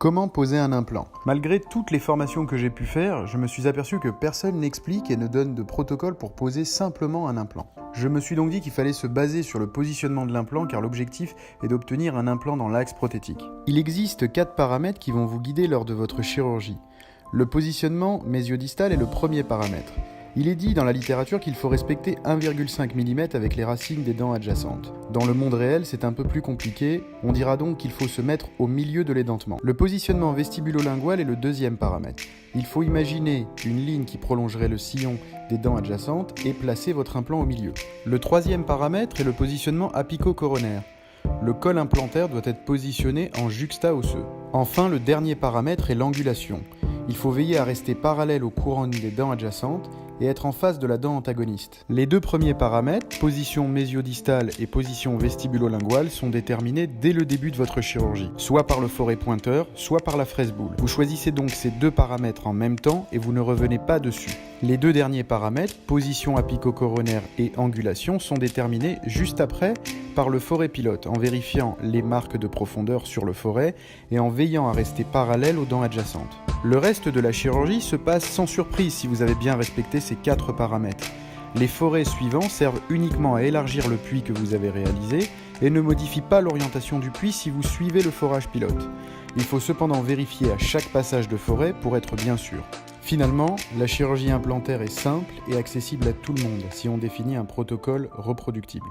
Comment poser un implant? Malgré toutes les formations que j'ai pu faire, je me suis aperçu que personne n'explique et ne donne de protocole pour poser simplement un implant. Je me suis donc dit qu'il fallait se baser sur le positionnement de l'implant car l'objectif est d'obtenir un implant dans l'axe prothétique. Il existe 4 paramètres qui vont vous guider lors de votre chirurgie. Le positionnement mésiodistal est le premier paramètre. Il est dit dans la littérature qu'il faut respecter 1,5 mm avec les racines des dents adjacentes. Dans le monde réel, c'est un peu plus compliqué, on dira donc qu'il faut se mettre au milieu de l'édentement. Le positionnement vestibulo-lingual est le deuxième paramètre. Il faut imaginer une ligne qui prolongerait le sillon des dents adjacentes et placer votre implant au milieu. Le troisième paramètre est le positionnement apico-coronaire. Le col implantaire doit être positionné en juxta-osseux. Enfin, le dernier paramètre est l'angulation. Il faut veiller à rester parallèle aux couronnes des dents adjacentes et être en face de la dent antagoniste. Les deux premiers paramètres, position mésiodistale et position vestibulo-linguale, sont déterminés dès le début de votre chirurgie, soit par le forêt pointeur, soit par la fraise boule. Vous choisissez donc ces deux paramètres en même temps et vous ne revenez pas dessus. Les deux derniers paramètres, position apico-coronaire et angulation, sont déterminés juste après par le forêt pilote, en vérifiant les marques de profondeur sur le forêt et en veillant à rester parallèle aux dents adjacentes. Le reste de la chirurgie se passe sans surprise si vous avez bien respecté ces 4 paramètres. Les forêts suivants servent uniquement à élargir le puits que vous avez réalisé et ne modifient pas l'orientation du puits si vous suivez le forage pilote. Il faut cependant vérifier à chaque passage de forêt pour être bien sûr. Finalement, la chirurgie implantaire est simple et accessible à tout le monde si on définit un protocole reproductible.